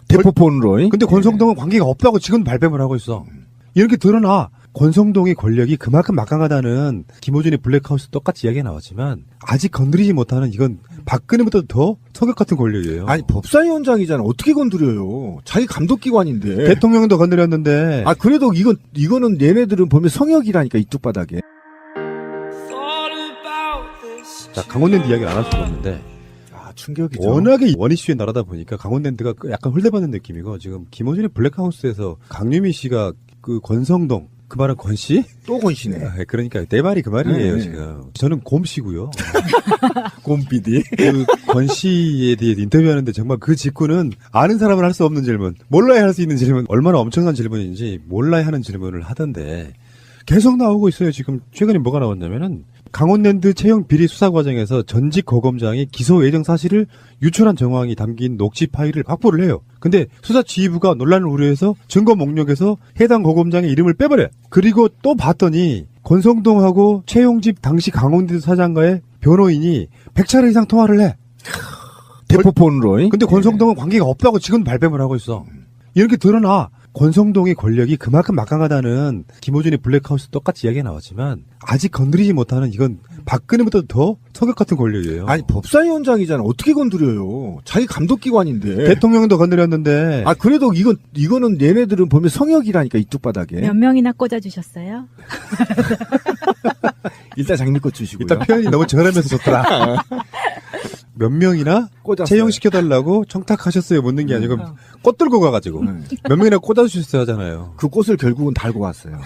대포폰으로. 근데 권성동은 관계가 없다고 지금 발뺌을 하고 있어. 이렇게 드러나. 권성동의 권력이 그만큼 막강하다는 김호준의 블랙하우스 똑같이 이야기가 나왔지만 아직 건드리지 못하는 이건 박근혜보다 더 성격 같은 권력이에요. 아니 법사위원장이잖아. 어떻게 건드려요? 자기 감독기관인데. 대통령도 건드렸는데. 아 그래도 이거는 얘네들은 보면 성역이라니까 이쪽 바닥에. 자 강원랜드 이야기를 안 할 수가 없는데. 아 충격이죠. 워낙에 원이슈의 나라다 보니까 강원랜드가 약간 홀대받는 느낌이고 지금 김호준의 블랙하우스에서 강유미 씨가 그 권성동 그 말은 권씨? 또 권씨네. 아, 그러니까 내 말이 그 말이에요 네. 지금. 저는 곰씨고요. 곰PD. 그 권씨에 대해 인터뷰하는데 정말 그 직구는 아는 사람은 할 수 없는 질문, 몰라야 할 수 있는 질문, 얼마나 엄청난 질문인지 몰라야 하는 질문을 하던데 계속 나오고 있어요. 지금 최근에 뭐가 나왔냐면은 강원랜드 채용 비리 수사 과정에서 전직 고검장이 기소 예정 사실을 유출한 정황이 담긴 녹취 파일을 확보를 해요. 근데 수사지휘부가 논란을 우려해서 증거 목록에서 해당 고검장의 이름을 빼버려요. 그리고 또 봤더니 권성동하고 최용집 당시 강원랜드 사장과의 변호인이 100차례 이상 통화를 해. 대포폰으로. 근데 권성동은 관계가 없다고 지금 발뺌을 하고 있어. 이렇게 드러나. 권성동의 권력이 그만큼 막강하다는 김호준의 블랙하우스 똑같이 이야기가 나왔지만 아직 건드리지 못하는 이건 박근혜보다 더 성격 같은 권력이에요. 아니 법사위원장이잖아. 어떻게 건드려요? 자기 감독기관인데. 대통령도 건드렸는데. 아 그래도 이거는 얘네들은 보면 성역이라니까 이쪽 바닥에. 몇 명이나 꽂아주셨어요? 일단 장미꽃 주시고요. 일단 표현이 너무 저렴해서 좋더라. 몇 명이나 꽂았어요. 채용시켜달라고 청탁하셨어요 묻는 게 아니고 꽃 들고 가가지고 몇 명이나 꽂아주셨어야 하잖아요. 그 꽃을 결국은 달고 왔어요.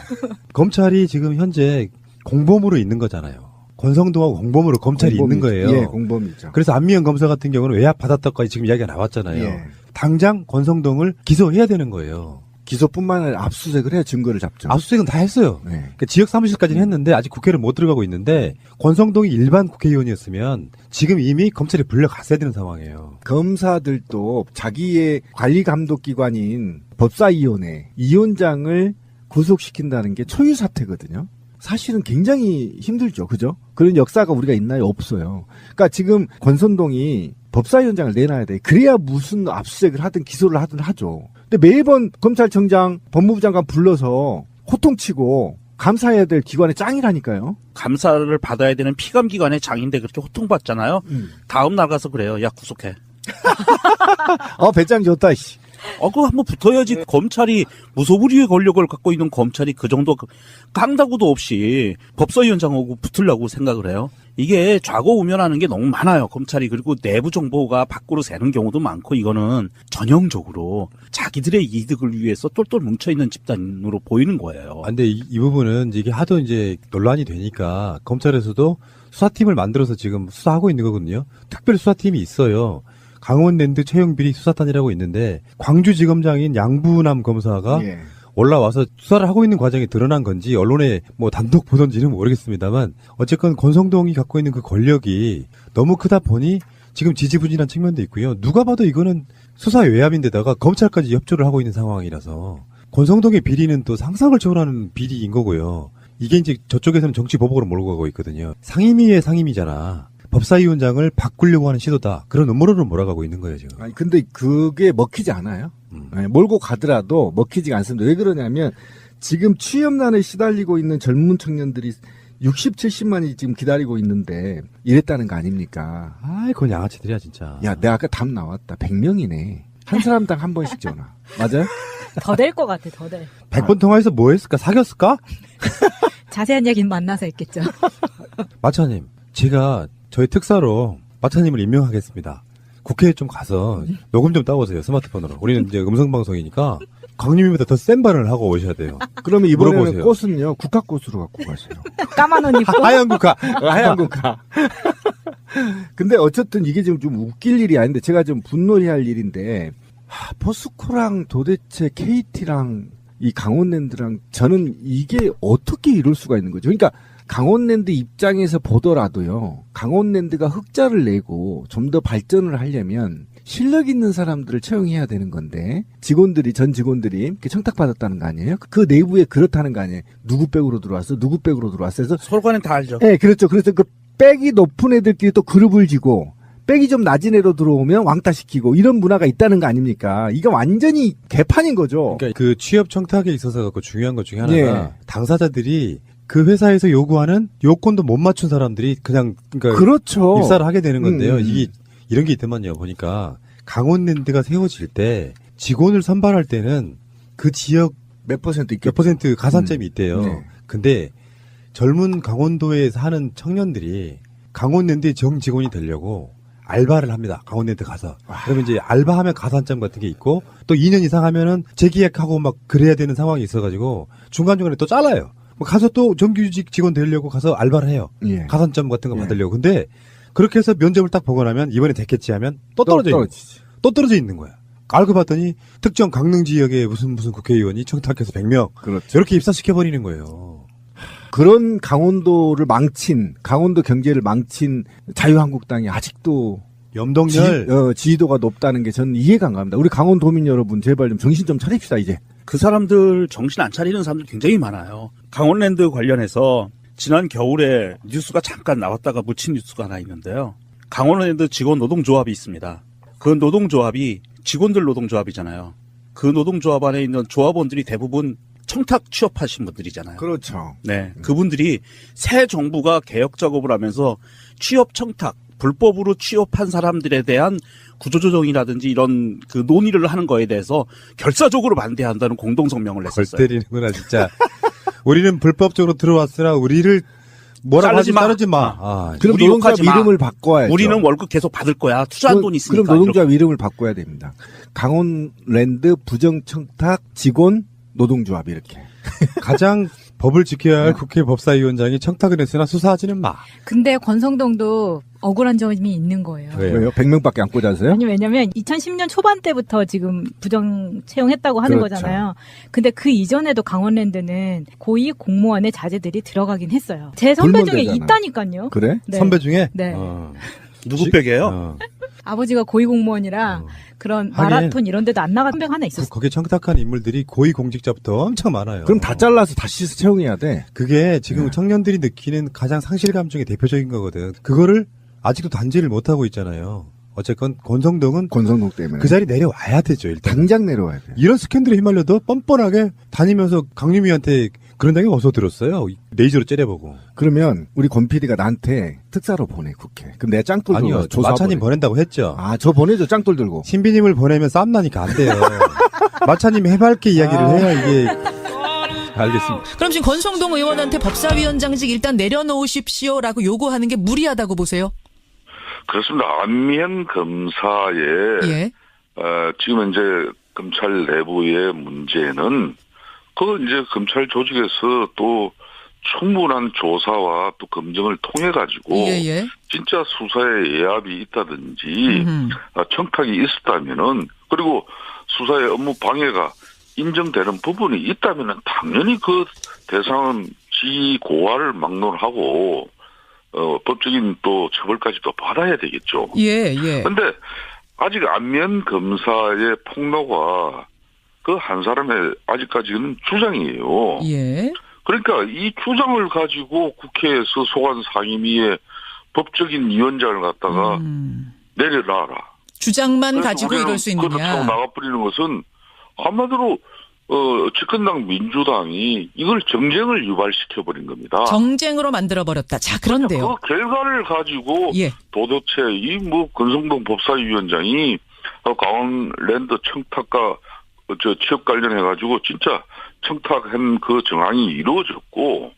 검찰이 지금 현재 공범으로 있는 거잖아요. 권성동하고 공범으로 검찰이 있는 거예요. 예, 공범이죠. 그래서 안미연 검사 같은 경우는 외압 받았다까지 지금 이야기가 나왔잖아요. 예. 당장 권성동을 기소해야 되는 거예요. 기소뿐만 아니라 압수수색을 해야 증거를 잡죠. 압수수색은 다 했어요. 네. 그러니까 지역 사무실까지는 했는데 아직 국회를 못 들어가고 있는데 권성동이 일반 국회의원이었으면 지금 이미 검찰에 불려갔어야 되는 상황이에요. 검사들도 자기의 관리 감독 기관인 법사위원회 위원장을 구속시킨다는 게 초유 사태거든요. 사실은 굉장히 힘들죠. 그죠? 그런 역사가 우리가 있나요? 없어요. 그러니까 지금 권선동이 법사위원장을 내놔야 돼. 그래야 무슨 압수수색을 하든 기소를 하든 하죠. 근데 매번 검찰청장, 법무부 장관 불러서 호통치고 감사해야 될 기관의 짱이라니까요. 감사를 받아야 되는 피감기관의 장인데 그렇게 호통받잖아요. 다음 나가서 그래요. 야 구속해. 배짱 좋다. 씨. 그거 한번 붙어야지. 검찰이 무소불위의 권력을 갖고 있는 검찰이 그 정도 깡다구도 없이 법사위원장하고 붙으려고 생각을 해요. 이게 좌고우면하는 게 너무 많아요. 검찰이. 그리고 내부 정보가 밖으로 새는 경우도 많고 이거는 전형적으로 자기들의 이득을 위해서 똘똘 뭉쳐있는 집단으로 보이는 거예요. 근데 이 부분은 이게 하도 이제 논란이 되니까 검찰에서도 수사팀을 만들어서 지금 수사하고 있는 거거든요. 특별 수사팀이 있어요. 강원랜드 채용비리 수사단이라고 있는데 광주지검장인 양부남 검사가 예. 올라와서 수사를 하고 있는 과정이 드러난 건지 언론에 뭐 단독 보던지는 모르겠습니다만 어쨌건 권성동이 갖고 있는 그 권력이 너무 크다 보니 지금 지지부진한 측면도 있고요. 누가 봐도 이거는 수사 외압인데다가 검찰까지 협조를 하고 있는 상황이라서 권성동의 비리는 또 상상을 초월하는 비리인 거고요. 이게 이제 저쪽에서는 정치 보복으로 몰고 가고 있거든요. 상임위의 상임위잖아. 법사위원장을 바꾸려고 하는 시도다. 그런 음모론으로 몰아가고 있는 거예요, 지금. 아니, 근데 그게 먹히지 않아요. 네, 몰고 가더라도 먹히지가 않습니다. 왜 그러냐면 지금 취업난에 시달리고 있는 젊은 청년들이 60, 70만이 지금 기다리고 있는데 이랬다는 거 아닙니까? 아이, 그건 양아치들이야, 진짜. 야, 내가 아까 답 나왔다. 100명이네. 한 사람당 한 번씩 전화. 맞아요? 더 될 것 같아, 더 될. 100번 통화해서 뭐 했을까? 사귀었을까? 자세한 얘기는 만나서 했겠죠. 마차님, 제가 저희 특사로 마차님을 임명하겠습니다. 국회에 좀 가서 녹음 좀 따오세요, 스마트폰으로. 우리는 이제 음성방송이니까 강림이보다 더 센 발언을 하고 오셔야 돼요. 그러면 이번에는 물어보세요. 꽃은요, 국화꽃으로 갖고 가세요. 까만 옷 입고. 하얀 국화. 하얀 국화. 근데 어쨌든 이게 지금 좀 웃길 일이 아닌데 제가 좀 분노해야 할 일인데 포스코랑 도대체 KT랑 이 강원랜드랑 저는 이게 어떻게 이럴 수가 있는 거죠? 그러니까 강원랜드 입장에서 보더라도요. 강원랜드가 흑자를 내고 좀 더 발전을 하려면 실력 있는 사람들을 채용해야 되는 건데 전 직원들이 이렇게 청탁받았다는 거 아니에요? 그 내부에 그렇다는 거 아니에요? 누구 백으로 들어왔어? 누구 백으로 들어왔어? 해서 서로 간에 다 알죠. 네, 그렇죠. 그래서 그 백이 높은 애들끼리 또 그룹을 지고 백이 좀 낮은 애로 들어오면 왕따시키고 이런 문화가 있다는 거 아닙니까? 이거 완전히 개판인 거죠. 그러니까 그 취업 청탁에 있어서 그 중요한 것 중에 하나가 예. 당사자들이 그 회사에서 요구하는 요건도 못 맞춘 사람들이 그냥 그러니까 그렇죠. 입사를 하게 되는 건데요. 음. 이게 이런 게 있더만요. 보니까 강원랜드가 세워질 때 직원을 선발할 때는 그 지역 몇 퍼센트 있겠죠. 몇 퍼센트 가산점이 있대요. 네. 근데 젊은 강원도에 사는 청년들이 강원랜드의 정 직원이 되려고 알바를 합니다. 강원랜드 가서. 그러면 이제 알바하면 가산점 같은 게 있고 또 2년 이상 하면은 재계약하고 막 그래야 되는 상황이 있어가지고 중간중간에 또 잘라요. 뭐 가서 또 정규직 직원 되려고 가서 알바를 해요. 예. 가산점 같은 거 예. 받으려고. 근데 그렇게 해서 면접을 딱 보고 나면 이번에 됐겠지 하면 또 떨어지지. 떨어져 있는 거야. 알고 봤더니 특정 강릉 지역의 무슨 국회의원이 청탁해서 100명 그렇죠. 이렇게 입사시켜버리는 거예요. 그런 강원도를 망친, 강원도 경제를 망친 자유한국당이 아직도 염동열 지지도가 높다는 게 저는 이해가 안 갑니다. 우리 강원도민 여러분 제발 좀 정신 좀 차립시다 이제. 그 사람들 정신 안 차리는 사람들 굉장히 많아요. 강원랜드 관련해서 지난 겨울에 뉴스가 잠깐 나왔다가 묻힌 뉴스가 하나 있는데요. 강원랜드 직원 노동조합이 있습니다. 그 노동조합이 직원들 노동조합이잖아요. 그 노동조합 안에 있는 조합원들이 대부분 청탁 취업하신 분들이잖아요. 그렇죠. 네, 그분들이 새 정부가 개혁 작업을 하면서 취업 청탁, 불법으로 취업한 사람들에 대한 구조조정이라든지 이런 그 논의를 하는 거에 대해서 결사적으로 반대한다는 공동성명을 골 냈었어요. 때리는구나 진짜. 우리는 불법적으로 들어왔으나 우리를 뭐라고 하지 자르지 마. 아, 그럼 우리 노동조합 욕하지 마. 이름을 바꿔야죠. 우리는 월급 계속 받을 거야. 투자한 돈이 있으니까. 그럼 노동조합 이름을 바꿔야 됩니다. 강원랜드 부정청탁 직원 노동조합 이렇게. 가장 법을 지켜야 할 국회 법사위원장이 청탁을 했으나 수사하지는 마. 근데 권성동도 억울한 점이 있는 거예요. 왜요? 100명밖에 안 꽂아서요? 왜냐면 2010년 초반 때부터 지금 부정 채용했다고 하는 그렇죠. 거잖아요. 근데 그 이전에도 강원랜드는 고위 공무원의 자제들이 들어가긴 했어요. 제 선배 중에 불문대잖아. 있다니까요. 그래? 네. 선배 중에? 네. 누구 댁이에요? 아버지가 고위 공무원이라 그런 마라톤 이런 데도 안 나간 선배가 하나 있었어요. 거기에 청탁한 인물들이 고위 공직자부터 엄청 많아요. 그럼 다 잘라서 다시 채용해야 돼. 그게 지금 네. 청년들이 느끼는 가장 상실감 중에 대표적인 거거든. 그거를 아직도 단지를 못하고 있잖아요. 어쨌건 권성동은 권성동 때문에. 그 자리 내려와야 되죠, 일단. 당장 내려와야 돼. 이런 스캔들에 휘말려도 뻔뻔하게 다니면서 강유미한테 그런 얘기 어디서 들었어요? 레이저로 째려보고. 그러면 우리 권 PD가 나한테 특사로 보내 국회. 그럼 내가 짱돌 들고 아니요, 가서 조사하고 마차님 그래. 보낸다고 했죠. 아, 저 보내줘 짱돌 들고. 신비님을 보내면 싸움 나니까 안 돼요. 마차님 해맑게 이야기를 해야 이게. 알겠습니다. 그럼 지금 권성동 의원한테 법사위원장직 일단 내려놓으십시오라고 요구하는 게 무리하다고 보세요? 그렇습니다. 안면 검사의 예. 지금 이제 검찰 내부의 문제는 그 이제 검찰 조직에서 또 충분한 조사와 또 검증을 통해 가지고 예. 진짜 수사에 예압이 있다든지 청탁이 있었다면은 그리고 수사의 업무 방해가 인정되는 부분이 있다면은 당연히 그 대상은 지고화를 막론하고 법적인 또 처벌까지도 받아야 되겠죠. 예. 근데 아직 안면 검사의 폭로가 그 한 사람의 아직까지는 주장이에요. 예. 그러니까 이 주장을 가지고 국회에서 소관 상임위의 법적인 위원장을 갖다가 내려놔라. 주장만 그래서 가지고 우리는 이럴 수 그것도 있느냐. 타고 나가버리는 것은 한마디로 집권당 민주당이 이걸 정쟁을 유발시켜버린 겁니다. 정쟁으로 만들어버렸다. 자, 그런데요. 그 결과를 가지고 예. 도대체 이 권성동 법사위원장이 강원랜드 청탁과 취업 관련해가지고 진짜 청탁한 그 정황이 이루어졌고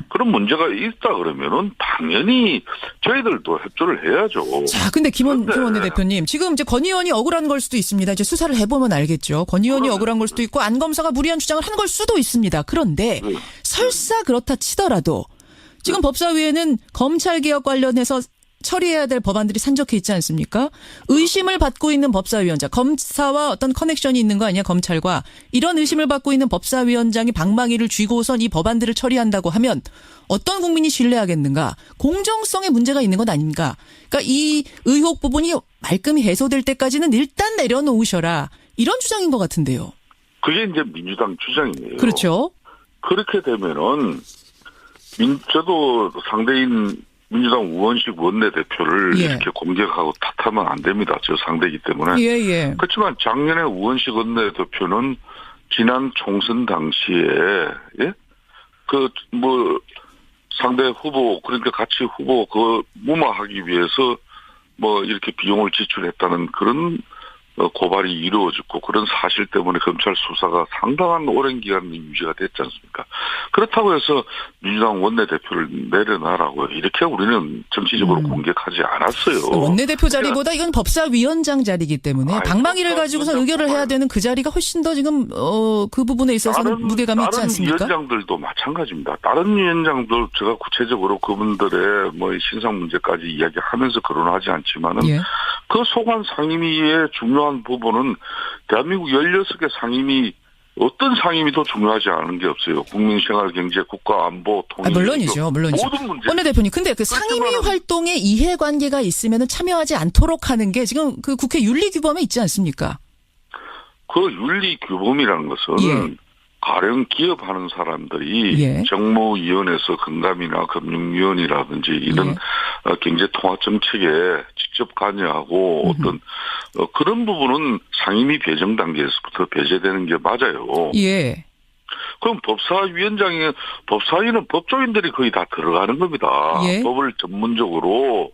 그런 문제가 있다 그러면은 당연히 저희들도 협조를 해야죠. 자, 근데 김원 그런데 대표님, 지금 이제 권 의원이 억울한 걸 수도 있습니다. 이제 수사를 해보면 알겠죠. 권 의원이 억울한 걸 수도 있고 안 검사가 무리한 주장을 한 걸 수도 있습니다. 그런데 네. 설사 그렇다 치더라도 지금 법사위에는 검찰 개혁 관련해서 처리해야 될 법안들이 산적해 있지 않습니까? 의심을 받고 있는 법사위원장, 검사와 어떤 커넥션이 있는 거 아니야, 검찰과. 이런 의심을 받고 있는 법사위원장이 방망이를 쥐고선 이 법안들을 처리한다고 하면 어떤 국민이 신뢰하겠는가? 공정성에 문제가 있는 건 아닌가? 그러니까 이 의혹 부분이 말끔히 해소될 때까지는 일단 내려놓으셔라. 이런 주장인 것 같은데요. 그게 이제 민주당 주장이에요. 그렇죠. 그렇게 되면은 저도 상대인 민주당 우원식 원내대표를 예. 이렇게 공격하고 탓하면 안 됩니다. 저 상대이기 때문에. 예. 그렇지만 작년에 우원식 원내대표는 지난 총선 당시에 예? 상대 후보 그러니까 같이 후보 무마하기 위해서 이렇게 비용을 지출했다는 그런 고발이 이루어졌고 그런 사실 때문에 검찰 수사가 상당한 오랜 기간 유지가 됐지 않습니까? 그렇다고 해서 민주당 원내대표를 내려놔라고 이렇게 우리는 정치적으로 공격하지 않았어요. 원내대표 자리보다 이건 법사위원장 자리이기 때문에 방망이를 가지고서 의결을 해야 되는 그 자리가 훨씬 더 지금 그 부분에 있어서는 무게감이 있지 않습니까? 다른 위원장들도 마찬가지입니다. 다른 위원장들 제가 구체적으로 그분들의 신상 문제까지 이야기하면서 거론하지 않지만은 예. 그 소관 상임위의 중요한 부분은 대한민국 16개 상임위 어떤 상임위도 중요하지 않은 게 없어요. 국민생활, 경제, 국가, 안보, 통일. 물론이죠. 모든 문제. 원내대표님, 근데 그 상임위 활동에 이해관계가 있으면 참여하지 않도록 하는 게 지금 그 국회 윤리규범에 있지 않습니까? 그 윤리규범이라는 것은 예. 가령 기업하는 사람들이 예. 정무위원회에서 금감이나 금융위원이라든지 이런 예. 경제통합정책에 직접 관여하고 어떤 그런 부분은 상임위 배정 단계에서부터 배제되는 게 맞아요. 예. 그럼 법사위는 법조인들이 거의 다 들어가는 겁니다. 예. 법을 전문적으로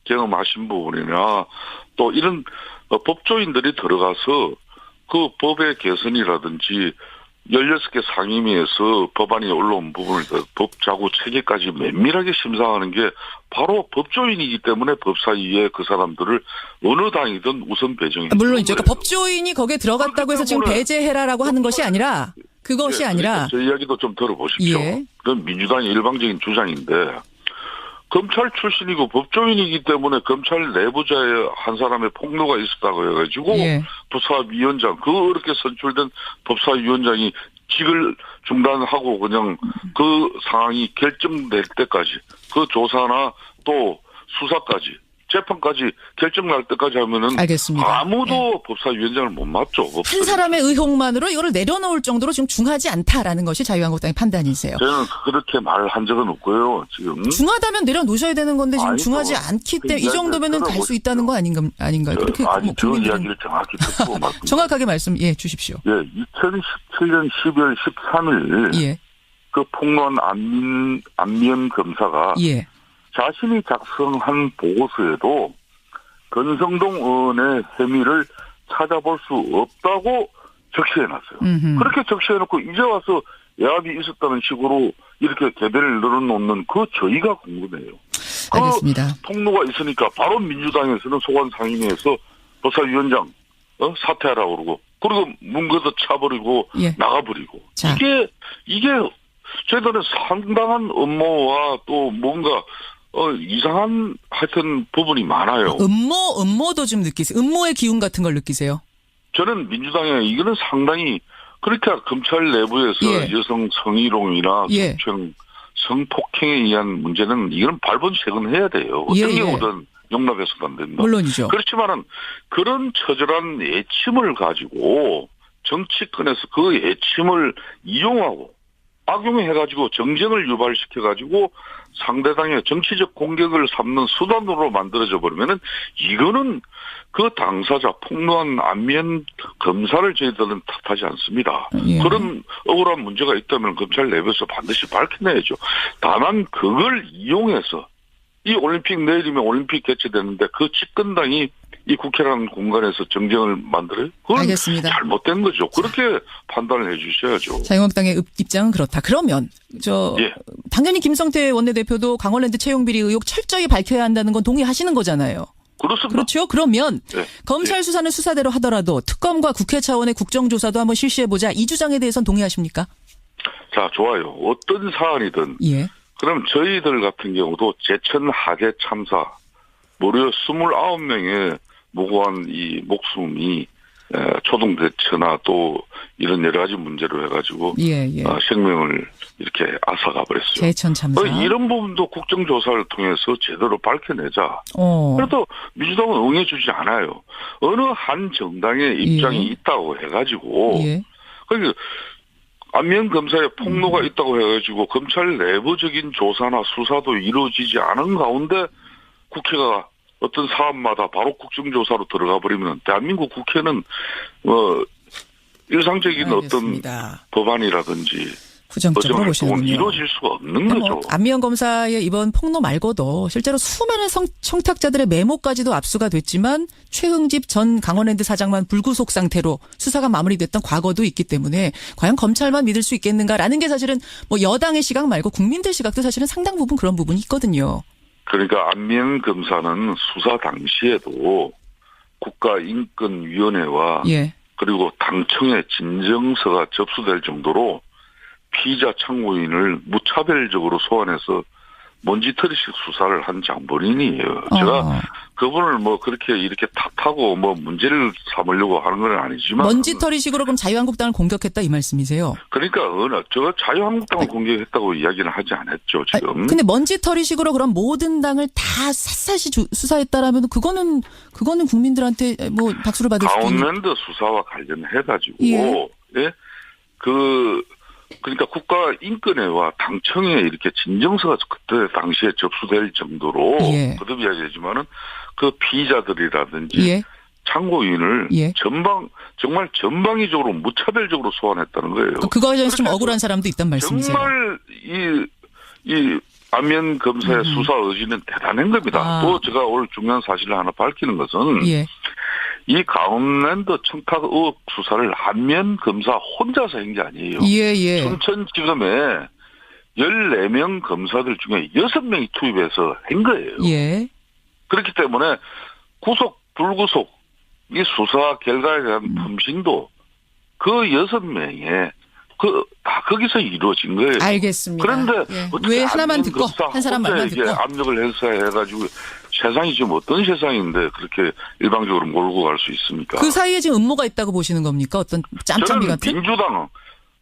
경험하신 부분이나 또 이런 법조인들이 들어가서 그 법의 개선이라든지 16개 상임위에서 법안이 올라온 부분을 법 자구 체계까지 면밀하게 심사하는 게 바로 법조인이기 때문에 법사위에 그 사람들을 어느 당이든 우선 배정해. 물론이죠. 그러니까 법조인이 거기에 들어갔다고 해서 지금 배제해라라고 하는 것이 아니라 그것이 아니라 저 이야기도 좀 들어보십시오. 예. 그건 민주당의 일방적인 주장인데 검찰 출신이고 법조인이기 때문에 검찰 내부자의 한 사람의 폭로가 있었다고 해가지고 예. 부사위원장 어렵게 선출된 법사위원장이 직을 중단하고 그냥 그 상황이 결정될 때까지 그 조사나 또 수사까지 재판까지 결정날 때까지 하면은 알겠습니다. 아무도 법사위원장을 못 맡죠. 한 사람의 의혹만으로 이거를 내려놓을 정도로 지금 중하지 않다라는 것이 자유한국당의 판단이세요. 저는 그렇게 말한 적은 없고요. 지금 중하다면 내려놓으셔야 되는 건데 지금 아니죠. 중하지 않기 그 때문에 이 정도면은 갈 수 있다는 거 아닌가요? 그렇게 아니 저 국민들은 이야기를 정확히 듣고 말씀. 정확하게 말씀해 주십시오. 예, 2017년 12월 13일 예. 그 폭로한 안미연 검사가 예. 자신이 작성한 보고서에도 권성동 의원의 혐의를 찾아볼 수 없다고 적시해놨어요. 그렇게 적시해놓고 이제 와서 예압이 있었다는 식으로 이렇게 개변을 늘어놓는 그 저희가 궁금해요. 알겠습니다. 그 폭로가 있으니까 바로 민주당에서는 소관 상임위에서 법사위원장 사퇴하라고 그러고 그리고 문 걷어 차버리고 예. 나가버리고 자. 이게 저희들은 상당한 업무와 또 뭔가 이상한 하여튼 부분이 많아요. 음모도 좀 느끼세요. 음모의 기운 같은 걸 느끼세요? 저는 민주당에 이거는 상당히 그렇게 검찰 내부에서 예. 여성 성희롱이나 예. 성추행, 성폭행에 의한 문제는 이거는 발본색은 돼요. 어떤 예, 예. 경우든 용납해서도 안 됩니다. 물론이죠. 그렇지만은 그런 처절한 애침을 가지고 정치권에서 그 애침을 이용하고 악용해가지고 정쟁을 유발시켜가지고 상대당의 정치적 공격을 삼는 수단으로 만들어져 버리면은 이거는 그 당사자 폭로한 안미연 검사를 저희들은 탓하지 않습니다. 예. 그런 억울한 문제가 있다면 검찰 내부에서 반드시 밝혀내야죠. 다만 그걸 이용해서 이 올림픽 내일이면 올림픽 개최되는데 그 집권당이 이 국회라는 공간에서 정쟁을 만들어요? 그건 알겠습니다. 잘못된 거죠. 그렇게 판단을 해 주셔야죠. 자유한국당의 입장은 그렇다. 그러면 예. 당연히 김성태 원내대표도 강원랜드 채용비리 의혹 철저히 밝혀야 한다는 건 동의하시는 거잖아요. 그렇습니다. 그렇죠? 그러면 네. 검찰 수사는 수사대로 하더라도 특검과 국회 차원의 국정조사도 한번 실시해보자. 이 주장에 대해서는 동의하십니까? 자, 좋아요. 어떤 사안이든 예. 그럼 저희들 같은 경우도 제천 하계 참사 무려 29명의 무고한 이 목숨이 초동대처나 또 이런 여러 가지 문제로 해가지고 예. 생명을 이렇게 앗아가 버렸어요. 제천 참사. 이런 부분도 국정조사를 통해서 제대로 밝혀내자. 어. 그래도 민주당은 응해주지 않아요. 어느 한 정당의 입장이 예. 있다고 해가지고 예. 그러니까 안면 검사에 폭로가 있다고 해가지고 검찰 내부적인 조사나 수사도 이루어지지 않은 가운데 국회가 어떤 사안마다 바로 국정조사로 들어가 버리면 대한민국 국회는 일상적인 알겠습니다. 어떤 법안이라든지 부정적으로 보시는군요. 이루어질 수가 없는 뭐 거죠. 안미영 검사의 이번 폭로 말고도 실제로 수많은 청탁자들의 메모까지도 압수가 됐지만 최흥집 전 강원랜드 사장만 불구속 상태로 수사가 마무리됐던 과거도 있기 때문에 과연 검찰만 믿을 수 있겠는가라는 게 사실은 뭐 여당의 시각 말고 국민들 시각도 사실은 상당 부분 그런 부분이 있거든요. 그러니까 안면 검사는 수사 당시에도 국가인권위원회와 예. 그리고 당청의 진정서가 접수될 정도로 피의자 참고인을 무차별적으로 소환해서 먼지털이식 수사를 한 장본인이에요. 제가 그분을 뭐 그렇게 이렇게 탓하고 뭐 문제를 삼으려고 하는 건 아니지만 먼지털이식으로 그럼 자유한국당을 공격했다 이 말씀이세요? 그러니까 제가 자유한국당을 공격했다고 이야기는 하지 않았죠 지금. 근데 먼지털이식으로 그럼 모든 당을 다 샅샅이 수사했다라면 그거는 국민들한테 뭐 박수를 받을 수 있는. 강원랜드 수사와 관련해가지고 예. 예? 그러니까 국가인권회와 당청에 이렇게 진정서가 그때 당시에 접수될 정도로 예. 거듭 이야기하지만은 그 피의자들이라든지 예. 참고인을 예. 정말 전방위적으로 무차별적으로 소환했다는 거예요. 그거에 대해서 좀 억울한 사람도 있단 말씀이세요? 정말 이 안면 검사의 수사 의지는 대단한 겁니다. 또 제가 오늘 중요한 사실을 하나 밝히는 것은 예. 이 강원랜드 청탁 의혹 수사를 안면 검사 혼자서 한 게 아니에요. 예. 춘천지검에 14명 검사들 중에 6명이 투입해서 한 거예요. 예. 그렇기 때문에 구속, 불구속, 이 수사 결과에 대한 품신도 그 6명에 다 거기서 이루어진 거예요. 알겠습니다. 그런데 예. 어떻게 왜 하나만 안면 듣고 검사 한 사람 말만 혼자 이게 듣고 압력을 행사해가지고 세상이 지금 어떤 세상인데 그렇게 일방적으로 몰고 갈 수 있습니까? 그 사이에 지금 음모가 있다고 보시는 겁니까? 어떤 짬짬이 저는 같은? 민주당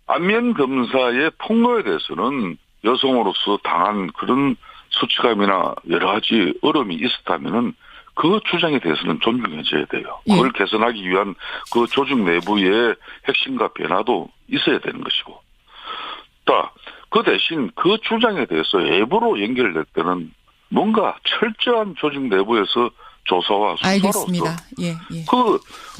안면 검사의 폭로에 대해서는 여성으로서 당한 그런 수치감이나 여러 가지 어려움이 있었다면은 그 주장에 대해서는 존중해줘야 돼요. 예. 그걸 개선하기 위한 그 조직 내부의 핵심과 변화도 있어야 되는 것이고. 그 대신 그 주장에 대해서 외부로 연결될 때는 뭔가 철저한 조직 내부에서 조사와 수사로서 알겠습니다. 예.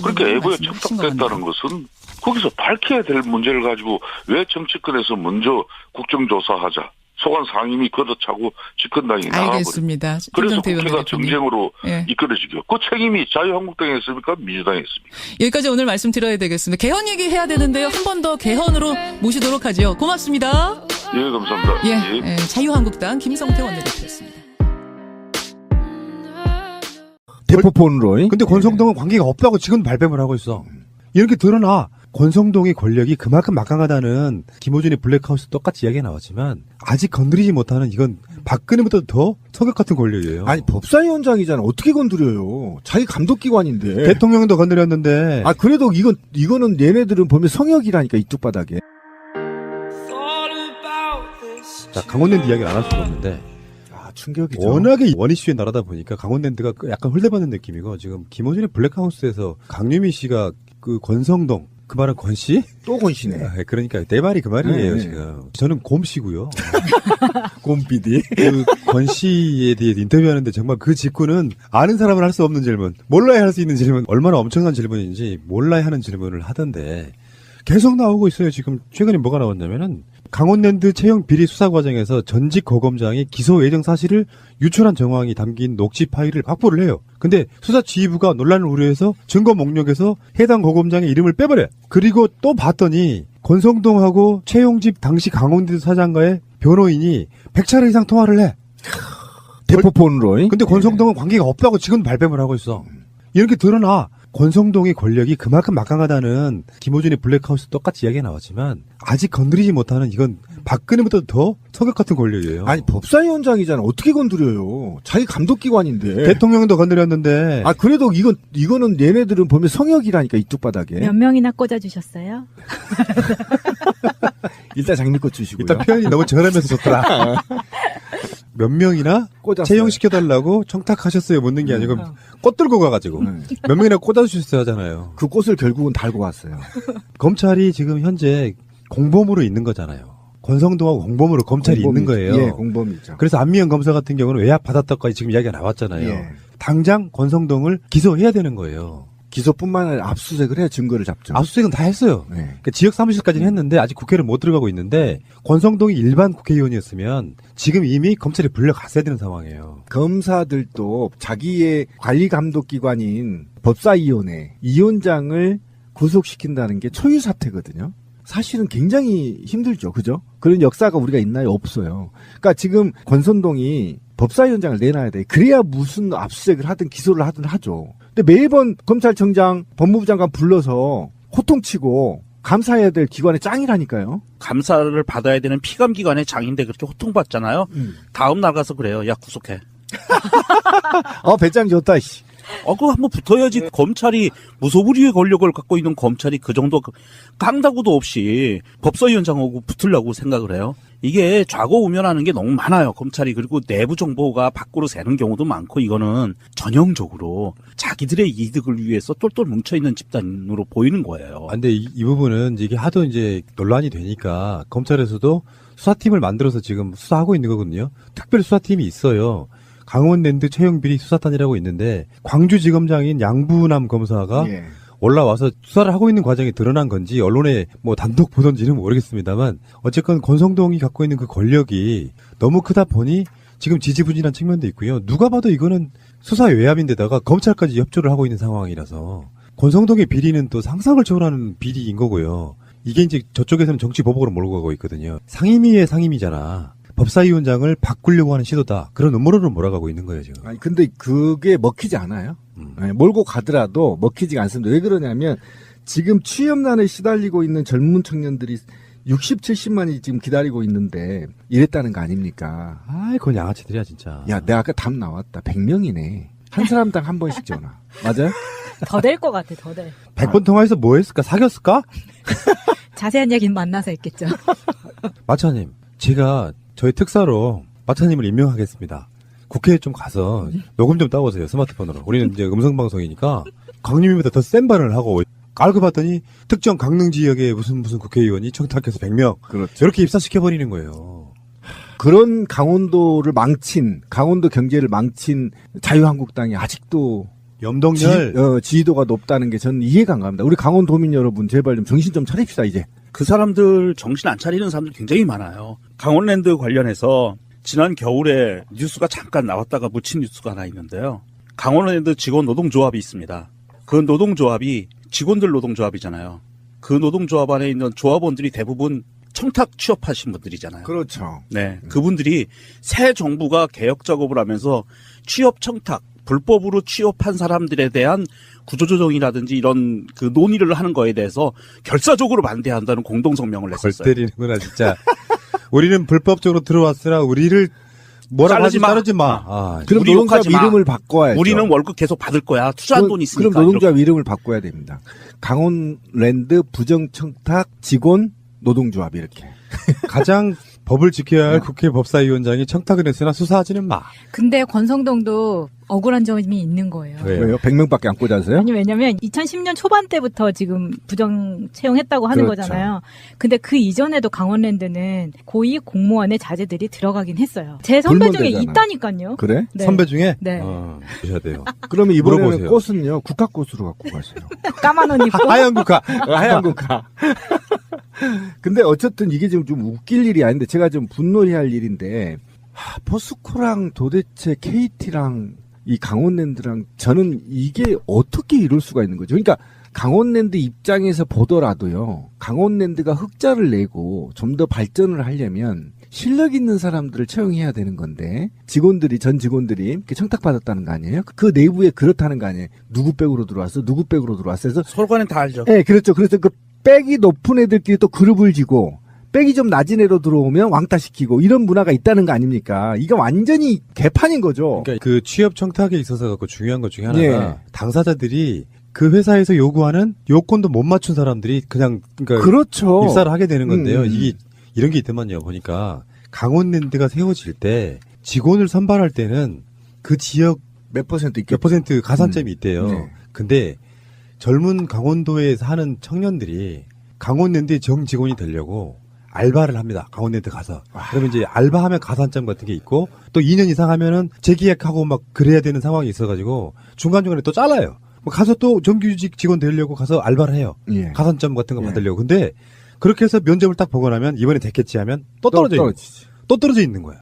그렇게 외부에 말씀이 척박됐다는 것은 거기서 밝혀야 될 문제를 가지고 왜 정치권에서 먼저 국정조사하자. 소관 상임위 걷어차고 집권당이 나가버립니다. 알겠습니다. 그래서 김성태 국회가 의원님. 정쟁으로 예. 이끌어지죠. 그 책임이 자유한국당에 있습니까? 민주당에 있습니까? 여기까지 오늘 말씀 드려야 되겠습니다. 개헌 얘기 해야 되는데요. 한 번 더 개헌으로 모시도록 하죠. 고맙습니다. 예, 감사합니다. 예. 자유한국당 김성태 원내대표였습니다. 대포폰으로. 근데 권성동은 관계가 없다고 지금 발뺌을 하고 있어. 이렇게 드러나 권성동의 권력이 그만큼 막강하다는 김호준의 블랙하우스 똑같이 이야기가 나왔지만 아직 건드리지 못하는 이건 박근혜보다 더 성격 같은 권력이에요. 아니 법사위원장이잖아. 어떻게 건드려요? 자기 감독기관인데. 대통령도 건드렸는데. 그래도 이거는 얘네들은 보면 성역이라니까 이쪽 바닥에. 자, 강원랜드 이야기를 안 할 수가 없는데. 충격이죠. 워낙에 원이슈의 나라다 보니까 강원랜드가 약간 홀대받는 느낌이고 지금 김호준의 블랙하우스에서 강유미 씨가 그 권성동 그 말은 권씨? 또 권씨네. 그러니까 내 말이 그 말이에요. 네. 지금 저는 곰씨고요. 곰PD. 그 권씨에 대해 인터뷰하는데 정말 그 직구는 아는 사람은 할 수 없는 질문, 몰라야 할 수 있는 질문, 얼마나 엄청난 질문인지 몰라야 하는 질문을 하던데 계속 나오고 있어요. 지금 최근에 뭐가 나왔냐면은 강원랜드 채용 비리 수사 과정에서 전직 고검장이 기소 예정 사실을 유출한 정황이 담긴 녹취 파일을 확보를 해요. 근데 수사지휘부가 논란을 우려해서 증거 목록에서 해당 고검장의 이름을 빼버려요. 그리고 또 봤더니 권성동하고 최용집 당시 강원랜드 사장과의 변호인이 100차례 이상 통화를 해. 대포폰으로. 근데 권성동은 관계가 없다고 지금 발뺌을 하고 있어. 이렇게 드러나 권성동의 권력이 그만큼 막강하다는 김호준의 블랙하우스 똑같이 이야기가 나왔지만 아직 건드리지 못하는 이건 박근혜보다 더 성격 같은 권력이에요. 아니 법사위원장이잖아. 어떻게 건드려요? 자기 감독기관인데. 대통령도 건드렸는데. 그래도 이거는 얘네들은 보면 성역이라니까 이쪽 바닥에. 몇 명이나 꽂아주셨어요? 일단 장미꽃 주시고요. 일단 표현이 너무 저렴해서 좋더라. 몇 명이나 꽂았어요. 채용시켜달라고 청탁하셨어요. 묻는 게 아니고 꽃 들고 가가지고 몇 명이나 꽂아주셨어야 하잖아요. 그 꽃을 결국은 달고 왔어요. 검찰이 지금 현재 공범으로 있는 거잖아요. 권성동하고 공범으로 검찰이 공범이죠. 있는 거예요. 예, 공범이죠. 그래서 안미연 검사 같은 경우는 외압 받았다까지 지금 이야기가 나왔잖아요. 예. 당장 권성동을 기소해야 되는 거예요. 기소뿐만 아니라 압수수색을 해야 증거를 잡죠. 압수수색은 다 했어요. 네. 그러니까 지역 사무실까지는 했는데 아직 국회를 못 들어가고 있는데 권성동이 일반 국회의원이었으면 지금 이미 검찰에 불려갔어야 되는 상황이에요. 검사들도 자기의 관리 감독 기관인 법사위원회 위원장을 구속시킨다는 게 초유 사태거든요. 사실은 굉장히 힘들죠. 그죠? 그런 역사가 우리가 있나요? 없어요. 그러니까 지금 권선동이 법사위원장을 내놔야 돼. 그래야 무슨 압수수색을 하든 기소를 하든 하죠. 근데 매번 검찰청장, 법무부 장관 불러서 호통치고 감사해야 될 기관의 짱이라니까요. 감사를 받아야 되는 피감기관의 장인데 그렇게 호통받잖아요. 다음 나가서 그래요. 야, 구속해. 배짱 좋다, 씨. 그거 한번 붙어야지. 검찰이 무소불위의 권력을 갖고 있는 검찰이 그 정도 깡다구도 없이 법사위원장하고 붙으려고 생각을 해요. 이게 좌고우면하는 게 너무 많아요. 검찰이. 그리고 내부 정보가 밖으로 새는 경우도 많고 이거는 전형적으로 자기들의 이득을 위해서 똘똘 뭉쳐있는 집단으로 보이는 거예요. 근데 이 부분은 이게 하도 이제 논란이 되니까 검찰에서도 수사팀을 만들어서 지금 수사하고 있는 거거든요. 특별 수사팀이 있어요. 강원랜드 최영필이 수사단이라고 있는데 광주지검장인 양부남 검사가 예. 올라와서 수사를 하고 있는 과정이 드러난 건지 언론에 뭐 단독 보던지는 모르겠습니다만 어쨌건 권성동이 갖고 있는 그 권력이 너무 크다 보니 지금 지지부진한 측면도 있고요. 누가 봐도 이거는 수사 외압인데다가 검찰까지 협조를 하고 있는 상황이라서 권성동의 비리는 또 상상을 초월하는 비리인 거고요. 이게 이제 저쪽에서는 정치 보복으로 몰고 가고 있거든요. 상임위의 상임위잖아. 법사위원장을 바꾸려고 하는 시도다. 그런 음모론으로 몰아가고 있는 거예요, 지금. 아니, 근데 그게 먹히지 않아요. 네, 몰고 가더라도 먹히지가 않습니다. 왜 그러냐면 지금 취업난에 시달리고 있는 젊은 청년들이 60, 70만이 지금 기다리고 있는데 이랬다는 거 아닙니까? 아이, 그건 양아치들이야, 진짜. 야, 내가 아까 답 나왔다. 100명이네. 한 사람당 한 번씩 전화. 맞아요? 더 될 것 같아, 더 될. 100번 통화해서 뭐 했을까? 사귀었을까? 자세한 얘기는 만나서 했겠죠. 마차님, 제가 저희 특사로 마차님을 임명하겠습니다. 국회에 좀 가서 녹음 좀 따오세요, 스마트폰으로. 우리는 이제 음성방송이니까 강림이보다 더 센 발언을 하고 깔고 봤더니 특정 강릉 지역의 무슨 국회의원이 청탁해서 100명. 그렇죠. 이렇게 입사시켜버리는 거예요. 그런 강원도를 망친, 강원도 경제를 망친 자유한국당이 아직도 염동열. 지지도가 높다는 게 저는 이해가 안 갑니다. 우리 강원도민 여러분, 제발 좀 정신 좀 차립시다, 이제. 그 사람들 정신 안 차리는 사람들 굉장히 많아요. 강원랜드 관련해서 지난 겨울에 뉴스가 잠깐 나왔다가 묻힌 뉴스가 하나 있는데요. 강원랜드 직원 노동조합이 있습니다. 그 노동조합이 직원들 노동조합이잖아요. 그 노동조합 안에 있는 조합원들이 대부분 청탁 취업하신 분들이잖아요. 그렇죠. 네, 그분들이 새 정부가 개혁 작업을 하면서 취업 청탁, 불법으로 취업한 사람들에 대한 구조조정이라든지 이런 그 논의를 하는 거에 대해서 결사적으로 반대한다는 공동성명을 골 냈었어요. 때리는구나, 진짜. 우리는 불법적으로 들어왔으나 우리를 뭐라고 자르지 하지 마. 자르지 마. 그럼 우리 노동조합 욕하지 마. 이름을 바꿔야죠. 우리는 월급 계속 받을 거야. 투자한 돈 있으니까. 그럼 노동조합 이름을 바꿔야 됩니다. 강원랜드 부정청탁 직원 노동조합 이렇게. 가장 법을 지켜야 할 국회 법사위원장이 청탁을 했으나 수사하지는 마. 근데 권성동도 억울한 점이 있는 거예요. 왜요? 왜요? 100명밖에 안 꽂아서요? 아니, 왜냐면 2010년 초반 때부터 지금 부정 채용했다고 하는 그렇죠. 거잖아요. 근데 그 이전에도 강원랜드는 고위 공무원의 자제들이 들어가긴 했어요. 제 선배 중에 불문대잖아. 있다니까요. 그래? 네. 선배 중에? 네. 보셔야 돼요. 그러면 이번에는 물어보세요. 꽃은요, 국화꽃으로 갖고 가세요. 까만 옷 입고. 하얀 국화. 하얀 국화. 근데 어쨌든 이게 지금 좀 웃길 일이 아닌데 제가 좀 분노해야 할 일인데 포스코랑 도대체 KT랑 이 강원랜드랑 저는 이게 어떻게 이럴 수가 있는 거죠? 그러니까 강원랜드 입장에서 보더라도요. 강원랜드가 흑자를 내고 좀 더 발전을 하려면 실력 있는 사람들을 채용해야 되는 건데 전 직원들이 이렇게 청탁받았다는 거 아니에요? 그 내부에 그렇다는 거 아니에요? 누구 백으로 들어왔어? 누구 백으로 들어왔어? 해서 서로 간에 다 알죠. 네, 그렇죠. 그래서 그 백이 높은 애들끼리 또 그룹을 지고 백이 좀 낮은 애로 들어오면 왕따시키고 이런 문화가 있다는 거 아닙니까? 이거 완전히 개판인 거죠. 그러니까 그 취업 청탁에 있어서 갖고 중요한 것 중에 하나가 예. 당사자들이 그 회사에서 요구하는 요건도 못 맞춘 사람들이 그냥 그러니까 그렇죠. 입사를 하게 되는 건데요. 음. 이게 이런 게 있더만요. 보니까 강원랜드가 세워질 때 직원을 선발할 때는 그 지역 몇 퍼센트 있겠죠. 몇 퍼센트 가산점이 있대요. 네. 근데 젊은 강원도에 사는 청년들이 강원랜드의 정 직원이 되려고 알바를 합니다. 강원랜드 가서. 그러면 이제 알바하면 가산점 같은 게 있고 또 2년 이상 하면은 재계약하고 막 그래야 되는 상황이 있어가지고 중간중간에 또 잘라요. 뭐 가서 또 정규직 직원 되려고 가서 알바를 해요. 예. 가산점 같은 거 예. 받으려고. 근데 그렇게 해서 면접을 딱 보고 나면 이번에 됐겠지 하면 또 떨어져 있는 거야. 떨어지지. 또 떨어져 있는 거야.